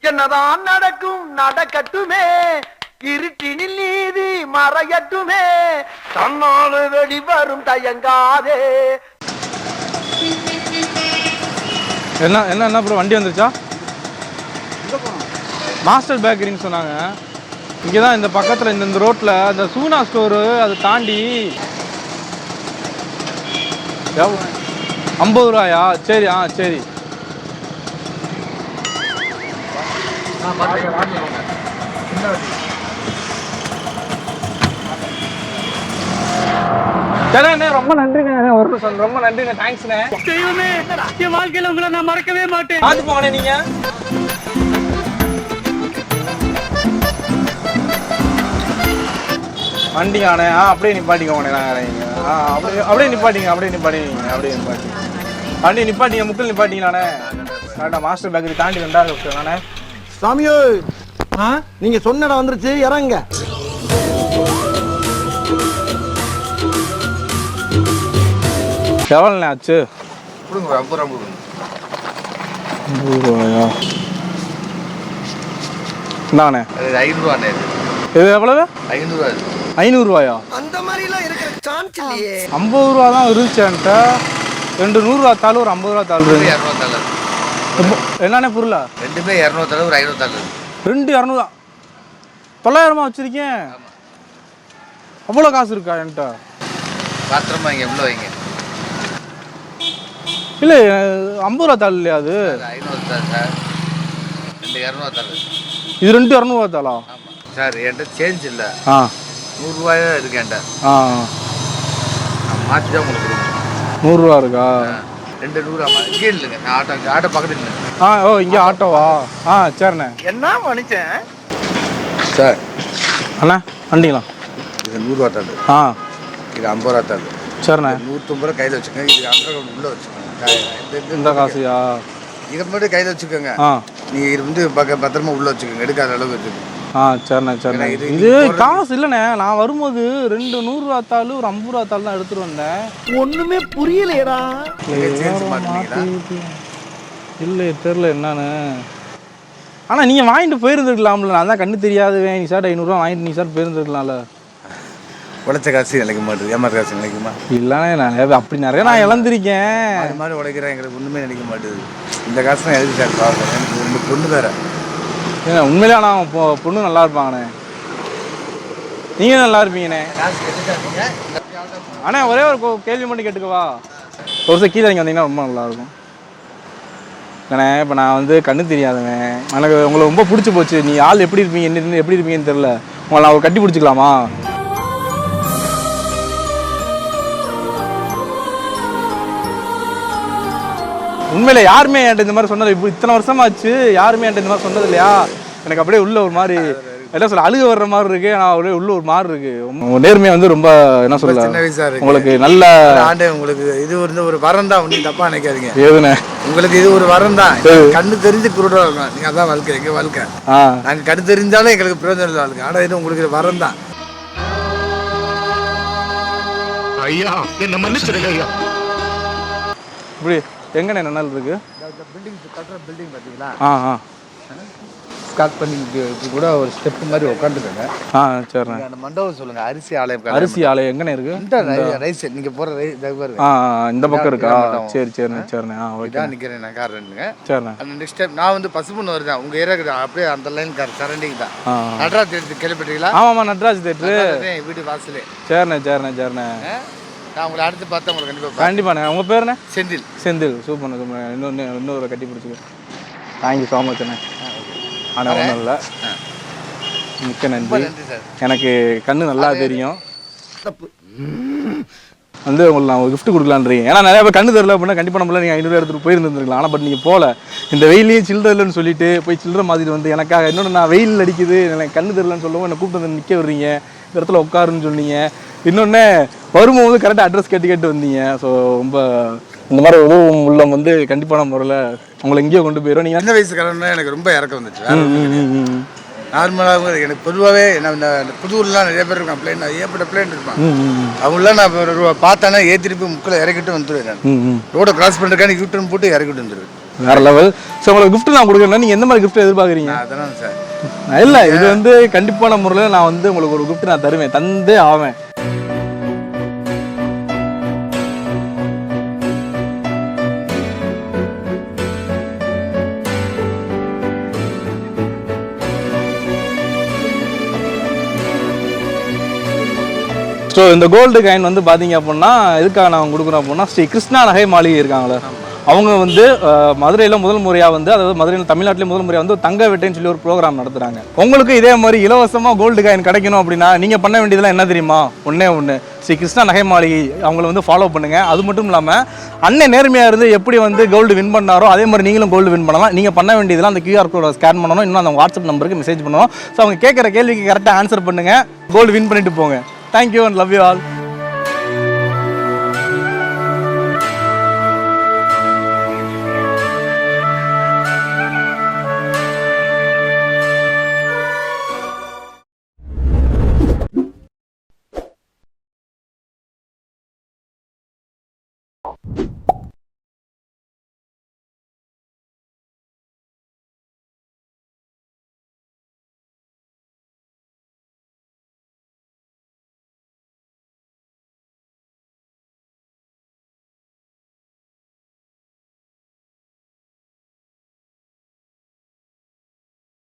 என்னதான் நடக்கும் நடக்கட்டுமே, இருட்டினில் நீதி மறையட்டுமே, தன்னோடு வெளிவரும் தயங்காதே. என்ன என்ன என்ன ப்ரோ வண்டி வந்துருச்சா? மாஸ்டர் பேக்கரின்னு சொன்னாங்க. இங்கே தான் இந்த பக்கத்தில் இந்த ரோட்டில் அந்த சூனா ஸ்டோரு அதை தாண்டி 50 ரூபாயா? சரி சரி. ரொம்ப நன்றிண்ணே, ஒரு நிமிஷம். ரொம்ப நன்றிண்ணே, தேங்க்ஸ்ண்ணே. என் வாழ்க்கையில உங்களை நான் மறக்கவே மாட்டேன். பார்த்து போங்கண்ணே. நீங்க வண்டிங்கண்ணே. அப்படியே நிப்பாட்டிக்கோங்கண்ணே. அப்படியே நிப்பாட்டிங்க. வண்டி நிப்பாட்டிங்க, முக்கில் நிப்பாட்டிங்களாண்ணே. கரெக்டாக மாஸ்டர் பேக்கரி தாண்டி 2வது நானே. சாமியோ, நீங்க சொன்னடா வந்துருச்சு, இறங்க. எவ்வளோண்ணே ஆச்சு? 50 ரூபாயா? இந்தாண்ணே. 5 ரூபாண்ணே. இது எவ்வளவு? 500 ரூபாயா? அந்த மாதிரி எல்லாம் இருக்கிற சான்ஸ் இல்லையே. 50 ரூபா தான் இருந்துச்சுன்ட்ட. 2 100 ரூபா தாள், ஒரு 50 ரூபா தாள். 200 தாள். என்னண்ணே பொருளா? ரெண்டுமே 200 தாள், ஒரு 500 தாள். 2 200 900 வச்சிருக்கேன். அவ்வளோ காசு இருக்கா என்கிட்ட? பாத்திரமா இங்கே எவ்வளோ வைங்க. இல்லை 50 ரூபா தாள் இல்லையா அது? 500 தாள் சார். 2 200 தாள். இது 2 200 தாளா? ஆமாம் சார். என்கிட்ட சேஞ்ச் இல்லை. 100 ரூபாயா இருக்கு என்கிட்ட. நான் மாற்றி தான் உங்களுக்கு கொடுக்கணும். 100 ரூபா இருக்கா? 2 100 ரூபா. இங்கே இல்லைங்க, நான் ஆட்டோ பக்கத்தில் இல்லை. ஓ இங்கே ஆட்டோவா? சரிண்ணே. என்ன மனுஷன் சார்? அண்ணா வண்டிங்களா? இது 100 ரூபா தாள். இது 50 ரூபா தாள். சரிண்ணே. 150 ரூபா கையில் வச்சுக்கோங்க. இது அண்டர் உள்ள வச்சுக்கோங்க. இந்த காசுயா? இதை மட்டும் கையில் வச்சுக்கோங்க. நீங்கள் இது வந்து பத்திரமா உள்ள வச்சுக்கோங்க, எடுக்காத அளவுக்கு வச்சுக்கோங்க. சரிண்ணே. இது காசு இல்லைண்ணே. நான் வரும்போது 2 100 ரூபா தாள், ஒரு 50 ரூபா தாள் தான் எடுத்துட்டு வந்தேன். ஒண்ணுமே புரியலையடா. இல்லை தெரியல என்னன்னு. ஆனால் நீங்கள் வாங்கிட்டு போயிருந்துருக்கலாம்ல. நான் தான் கண்ணு தெரியாதுவேன். நீ சார் 500 ரூபா வாங்கிட்டு நீ சார் போயிருந்துருக்கலாம்ல. உழைச்ச காசு நினைக்க மாட்டேது, ஏமாற காசு நினைக்குமா? இல்லைண்ணே, நான் அப்படி நிறைய நான் இழந்திருக்கேன். அது மாதிரி உழைக்கிறேன், எங்களுக்கு ஒன்றுமே நினைக்க மாட்டேது. இந்த காசு தான் எதுக்கு சார் பார்க்குறேன்? எனக்கு 2 பொண்ணு வேறு. ஏன்னா உண்மையிலே ஆனால் பொண்ணு நல்லா இருப்பாங்கண்ணே. நீங்கள் நல்லா இருப்பீங்கண்ணே. அண்ணே ஒரே ஒரு கேள்வி மட்டும் கேட்டுக்கவா? ஒரு சார் கீழே இங்கே வந்தீங்கன்னா ரொம்ப நல்லாயிருக்கும். அண்ணே இப்போ நான் வந்து கண்ணு தெரியாதவன். எனக்கு உங்களை ரொம்ப பிடிச்சி போச்சு. நீ ஆள் எப்படி இருப்பீங்க, என்ன எப்படி இருப்பீங்கன்னு தெரில. உங்களை நான் கட்டி பிடிச்சிக்கலாமா? உண்மையில யாருமே என்கிட்ட இந்த மாதிரி சொன்னது இப்போ இத்தனை வருஷமாச்சு. யாருமே என்கிட்ட இந்த மாதிரி சொன்னது இல்லையா? எனக்கு அப்படியே உள்ள ஒரு மாதிரி என்ன சொல்ல, அழுக வர்ற மாதிரி இருக்கு. நான் அப்படியே உள்ள ஒரு மாதிரி இருக்கு. நேர்மையா வந்து ரொம்ப என்ன சொல்ல, உங்களுக்கு நல்ல ஆண்டு. உங்களுக்கு இது ஒரு வரம் தான், ஒன்றும் தப்பா நினைக்காதீங்க. ஏதுண்ணே, உங்களுக்கு இது ஒரு வரம் தான். கண்ணு தெரிஞ்சு குருடா இருக்கும். நீங்க அதான் வாழ்க்கை, எங்க வாழ்க்கை. நாங்க கண்ணு தெரிஞ்சாலும் எங்களுக்கு பிரயோஜனம் இல்லை வாழ்க்கை. ஆனா இது உங்களுக்கு வரம் தான். ஐயா என்ன மன்னிச்சிடுங்க ஐயா. இப்படி எங்கண்ணே நன்னல் இருக்கு? பில்டிங் கட்டுற பில்டிங் பார்த்தீங்களா? ஸ்டார்ட் பண்ணி கூட ஒரு ஸ்டெப் மாதிரி உட்காந்துக்கோங்க. சரிண்ணே. அந்த மண்டபம் சொல்லுங்க. அரிசி ஆலயம். அரிசி ஆலயம் எங்கண்ணே இருக்கு? இந்த ரைஸ் நீங்க போற இந்த பக்கம் இருக்கா? சரிண்ணே. ஓகே, நிக்கிறேன் நான். கார் ரெண்டுங்க. சரிண்ணே. அந்த நெக்ஸ்ட் டைம் நான் வந்து பசுமன் வருதேன் உங்க ஏரியா அப்படியே அந்த லைன் கார் சரண்டிங் தான். நடராஜ் தேட்டர் கேள்விப்பட்டீங்களா? ஆமாம், நடராஜ் தேட்டர் வீட்டு வாசலே. சரிண்ணே. நான் உங்களை அடுத்து பார்த்தா உங்களுக்கு கண்டிப்பாண்ணே. உங்கள் பேருண்ணே? செந்தில். சூப்பர்ண்ணே. இன்னொரு கட்டி பிடிச்சிக்க. தேங்க்யூ ஸோ மச் அண்ணே. ஆனால் ஒன்றும் இல்லை, மிக்க நன்றி. எனக்கு கண்ணு நல்லா தெரியும். வந்து உங்களுக்கு நான் ஒரு கிஃப்ட் கொடுக்கலான்றீங்க. ஏன்னா நிறைய பேர் கண்ணு தெரியல அப்படின்னா கண்டிப்பாக நம்மளால் நீங்கள் 500 எடுத்துகிட்டு போயிருந்துருக்கலாம். ஆனால் பட் நீங்கள் போகல. இந்த வெயிலையும் சில்லற இல்லைன்னு சொல்லிட்டு போய் சில்லற மாதிரி வந்து எனக்காக இன்னொன்று நான் வெயில் அடிக்குது எனக்கு கண்ணு தெரியலன்னு சொல்லவும் என்னை கூப்பிட்டு வந்து நிற்க விடுறீங்க. இந்த இடத்துல உட்காருன்னு சொன்னீங்க. இன்னொன்று வரும்போது கரெக்டாக அட்ரஸ் கேட்டு வந்தீங்க. ஸோ ரொம்ப இந்த மாதிரி உதவும் உள்ளம் வந்து கண்டிப்பான முறையில் உங்களை எங்கேயோ கொண்டு போயிடும். நீங்கள் எந்த வயசுக்காரன்னா எனக்கு ரொம்ப இறக்கம் வந்துச்சு. நார்மலாக எனக்கு பொதுவாகவே இந்த புதூர்லாம் நிறைய பேர் இருக்கான். பிளேன் ஏற்பட்ட பிளேன் இருப்பான். அவங்களாம் நான் பார்த்தானே திருப்பி முக்கில் இறக்கிட்டு வந்துடுவேன். நான் ரோடை கிராஸ் பண்ணுறதுக்கான யூட்டர்ன் போட்டு இறக்கிட்டு வந்துடுவேன். வேற லெவல். ஸோ உங்களுக்கு gift நான் கொடுக்குறேன்னா நீங்கள் எந்த மாதிரி gift எதிர்பார்க்குறீங்க? அதெல்லாம் சார் இல்லை, இது வந்து கண்டிப்பான முறையில் நான் வந்து உங்களுக்கு ஒரு gift நான் தருவேன், தந்தே ஆவேன். ஸோ இந்த கோல்டு காயின் வந்து பார்த்தீங்க அப்படின்னா எதுக்காக நான் கொடுக்குறோம் அப்படின்னா, ஸ்ரீ கிருஷ்ணா நகை மாளிகை இருக்காங்களே, அவங்க வந்து மதுரையில் முதல் முறையாக வந்து, அதாவது மதுரையில் தமிழ்நாட்டிலே முதல் முறையாக வந்து தங்க வெட்டைன்னு சொல்லி ஒரு ப்ரோக்ராம் நடத்துகிறாங்க. உங்களுக்கு இதே மாதிரி இலவசமாக கோல்டு காயின் கிடைக்கணும் அப்படின்னா நீங்கள் பண்ண வேண்டியதெல்லாம் என்ன தெரியுமா? ஒன்று ஸ்ரீ கிருஷ்ணா நகை மாளிகை அவங்கள வந்து ஃபாலோ பண்ணுங்கள். அது மட்டும் இல்லாமல் அண்ணன் நேர்மையாக இருந்து எப்படி வந்து கோல்டு வின் பண்ணாரோ அதே மாதிரி நீங்களும் கோல்டு வின் பண்ணலாம். நீங்கள் பண்ண வேண்டியதெல்லாம் அந்த QR கோடை ஸ்கேன் பண்ணணும், இன்னும் அந்த வாட்ஸ்அப் நம்பருக்கு மெசேஜ் பண்ணணும். ஸோ அவங்க கேட்குற கேள்விக்கு கரெக்டாக ஆன்சர் பண்ணுங்கள், கோல்டு வின் பண்ணிட்டு போங்க. Thank you and love you all.